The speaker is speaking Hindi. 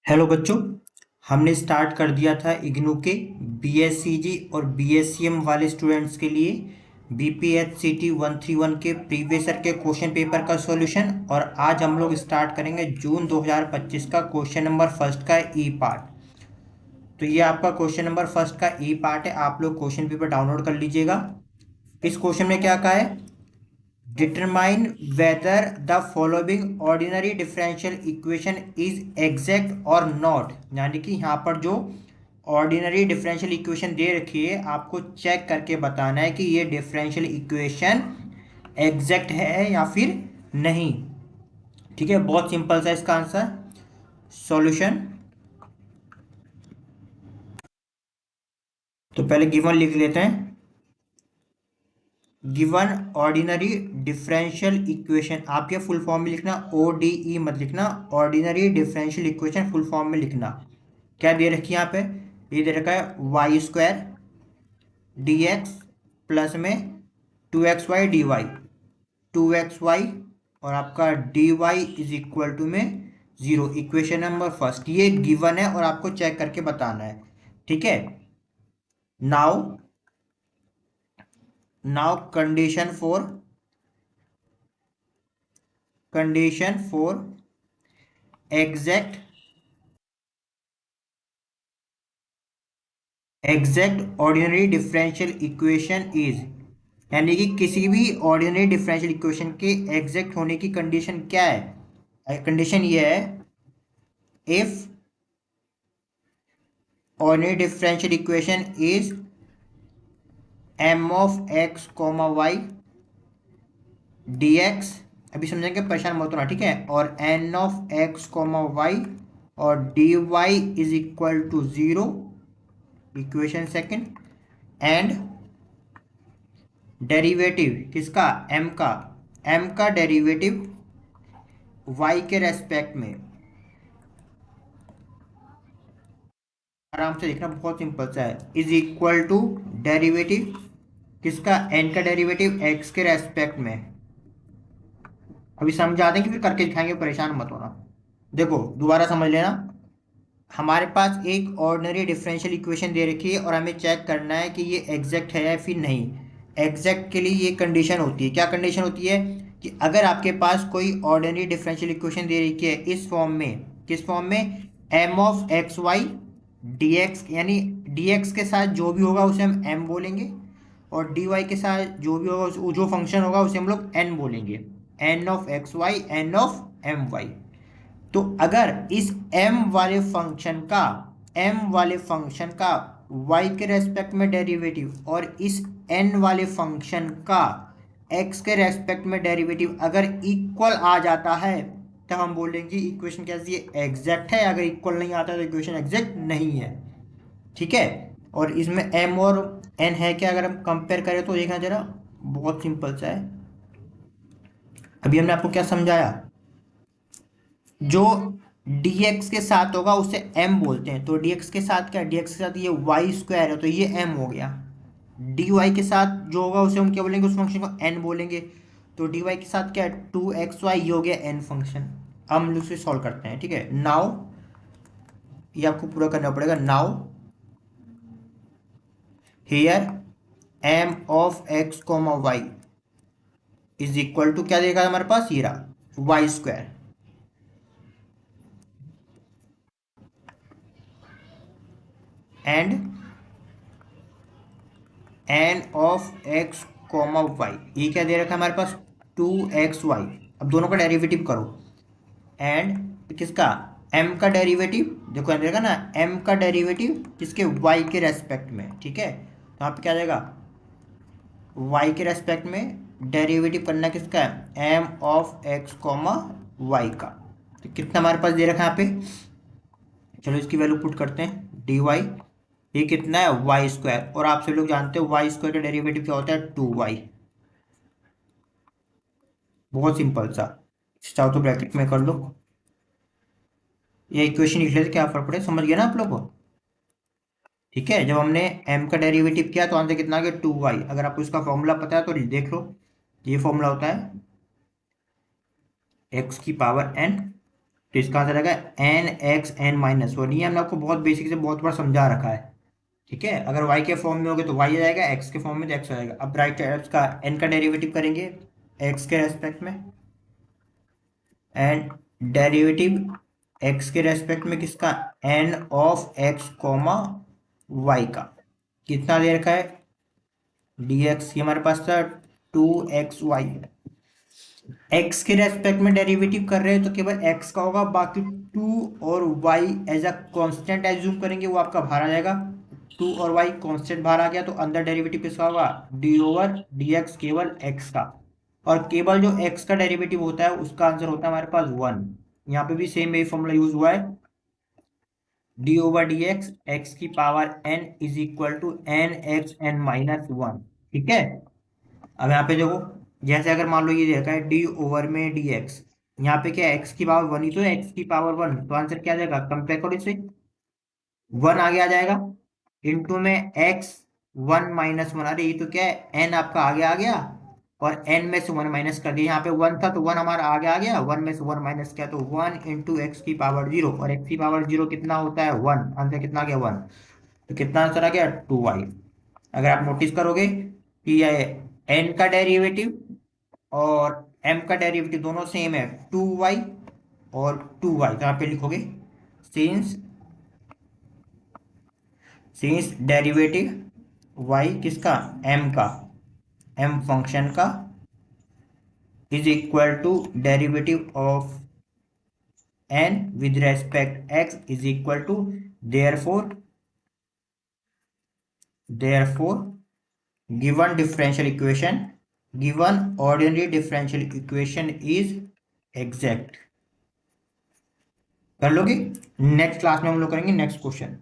हेलो बच्चों। हमने स्टार्ट कर दिया था इग्नू के बीएससीजी और बीएससीएम वाले स्टूडेंट्स के लिए बीपीएचसीटी 131 के प्रीवियस ईयर के क्वेश्चन पेपर का सॉल्यूशन। और आज हम लोग स्टार्ट करेंगे जून 2025 का क्वेश्चन नंबर फर्स्ट का ई पार्ट। तो ये आपका क्वेश्चन नंबर फर्स्ट का ई पार्ट है। आप लोग क्वेश्चन पेपर डाउनलोड कर लीजिएगा। इस क्वेश्चन में क्या कहा है? Determine whether the following ordinary differential equation is exact और नॉट। यानी कि यहाँ पर जो ऑर्डिनरी डिफरेंशियल इक्वेशन दे रखी है आपको चेक करके बताना है कि ये डिफरेंशियल इक्वेशन एग्जैक्ट है या फिर नहीं। ठीक है, बहुत सिंपल सा इसका आंसर। सॉल्यूशन। तो पहले गिवन लिख लेते हैं। गिवन ऑर्डिनरी डिफरेंशियल इक्वेशन, आप ये फुल फॉर्म में लिखना, ODE मत लिखना, ordinary differential equation full form में लिखना। क्या दे रखी है यहाँ पे? ये दे रखा है Y square D X plus में 2xy dy, 2xy और आपका dy इज इक्वल टू में 0। इक्वेशन नंबर फर्स्ट ये गिवन है और आपको चेक करके बताना है। ठीक है, now now condition for exact ordinary differential equation is. यानी कि किसी भी ऑर्डिनरी डिफरेंशियल इक्वेशन के एग्जैक्ट होने की कंडीशन क्या है? कंडीशन ये है, if ordinary differential equation is M of x comma Y D X, अभी समझेंगे, परेशान मत होना। ठीक है, और N of x comma Y और D Y is equal to 0, equation second. And derivative किसका? एम का डेरिवेटिव वाई के रेस्पेक्ट में। आराम से देखना, बहुत सिंपल सा है। इज इक्वल टू डेरिवेटिव किसका? एन का डेरिवेटिव एक्स के रेस्पेक्ट में। अभी समझा देंगे फिर करके दिखाएंगे, परेशान मत होना। देखो दोबारा समझ लेना। हमारे पास एक ऑर्डिनरी डिफरेंशियल इक्वेशन दे रखी है और हमें चेक करना है कि ये एग्जैक्ट है या फिर नहीं। एग्जैक्ट के लिए ये कंडीशन होती है। क्या कंडीशन होती है? कि अगर आपके पास कोई ऑर्डिनरी डिफरेंशियल इक्वेशन दे रखी है इस फॉर्म में, किस फॉर्म में? M of X Y D X, यानी डी एक्स के साथ जो भी होगा उसे हम एम बोलेंगे और डी वाई के साथ जो भी होगा जो फंक्शन होगा उसे हम लोग एन बोलेंगे। N of X Y, N of M Y. तो अगर इस m वाले फंक्शन का y के रेस्पेक्ट में डेरिवेटिव और इस n वाले फंक्शन का x के रेस्पेक्ट में डेरिवेटिव अगर इक्वल आ जाता है तब हम बोलेंगे इक्वेशन कैसी है? एग्जैक्ट है। अगर इक्वल नहीं आता तो इक्वेशन एग्जैक्ट नहीं है। ठीक है, और इसमें m और n है क्या? अगर हम कंपेयर करें तो देखना जरा, बहुत सिंपल सा है। अभी हमने आपको क्या समझाया? जो dx के साथ होगा उसे m बोलते हैं। तो dx के साथ क्या? dx के साथ ये वाई स्क्वायर है तो ये m हो गया। dy के साथ जो होगा उसे हम क्या बोलेंगे? उस फंक्शन को n बोलेंगे। तो dy के साथ क्या है? 2xy, ये हो गया n फंक्शन। अब हम उसे सॉल्व करते हैं। ठीक है, नाउ ये आपको पूरा करना पड़ेगा। Now here m of x comma y is equal to क्या देगा हमारे पास? ये रहा y square and n of x comma y. ये क्या दे रखा है हमारे पास? 2xy। अब दोनों का डेरिवेटिव करो। एंड किसका? m का डेरिवेटिव, देखो यहाँ देखा ना, m का डेरिवेटिव किसके? y के रेस्पेक्ट में। ठीक है, तो यहाँ पे क्या जाएगा? y के रेस्पेक्ट में डेरिवेटिव करना किसका है? m of x comma y का। तो कितना हमारे पास दे रखा है यहाँ पे? चलो इसकी वैल्यू पुट करते हैं। dy ये कितना है? Y square. और आप सभी लोग जानते हो वाई स्क्वायर का डेरिवेटिव क्या होता है? 2y। बहुत सिंपल सा। चाहो तो ब्रैकेट में कर लो, ये इक्वेशन लिख लेते, क्या फर्क पड़े। समझ गया ना आप लोग को? ठीक है, जब हमने m का डेरिवेटिव किया तो आंसर कितना आ गया? 2y। अगर आपको इसका फॉर्मूला पता है तो देख लो। ये फॉर्मूला होता है x की पावर n तो इसका आंसर आएगा n x N minus one. ये हमने आपको बहुत बेसिक से बहुत बार समझा रखा है। ठीक है, अगर y के फॉर्म में होगे तो y आ जाएगा, x के फॉर्म में तो x आ जाएगा। अब राइट का n का डेरिवेटिव करेंगे x के रेस्पेक्ट में, एंड डेरिवेटिव x के रेस्पेक्ट में किसका, n of x comma y का। कितना दे रखा है dx, ये हमारे पास था 2xy। x के रेस्पेक्ट में डेरिवेटिव कर रहे हैं तो केवल x का होगा, बाकी 2 और y as a constant assume करेंगे, वो आपका बाहर आ जाएगा। 2 और y कांस्टेंट बाहर आ गया तो अंदर डेरिवेटिव किसका होगा, d ओवर dx, केवल x का। और केवल जो x का डेरिवेटिव होता है उसका आंसर होता है हमारे पास 1। यहाँ पे भी सेम यही फॉर्मूला यूज हुआ है, d over D X, X की power n is equal to N x N minus one. ठीक है, अब यहाँ पे देखो, जैसे अगर मान लो ये देखा है डी ओवर में डी एक्स, यहाँ पे क्या है एक्स की पावर वन ही तो है, एक्स की पावर वन, तो आंसर क्या आ जाएगा, कंपेयर करो इसे, वन आगे आ जाएगा, इंटू में एक्स वन माइनस वन। अरे ये तो क्या है, एन आपका आगे आ गया और एन में से वन माइनस कर दिया, यहाँ पे वन था तो वन हमारा आगे आ गया, वन में से वन माइनस किया तो वन इंटू एक्स की पावर जीरो, और एक्स की पावर जीरो कितना होता है, वन। आंसर कितना आ गया, वन। तो कितना आंसर आ गया, 2y। अगर आप नोटिस करोगे कि ये एन का डेरिवेटिव और एम का डेरिवेटिव दोनों सेम है, 2y और 2y, तो यहाँ पे लिखोगे सिंस सिंस डेरिवेटिव y किसका, m का, m फंक्शन का, is equal to derivative of n with respect x is equal to, therefore therefore given differential equation, given ordinary differential equation is exact. कर लोगे, नेक्स्ट क्लास में हम लोग करेंगे नेक्स्ट क्वेश्चन।